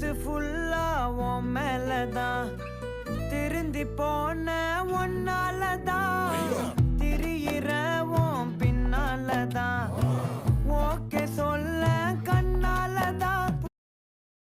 மனசு ஃபுல்லா உன் மேலதான் திருந்தி போன ஒன்னாலதான் திரியிற உன் பின்னாலதான் ஓகே சொல்ல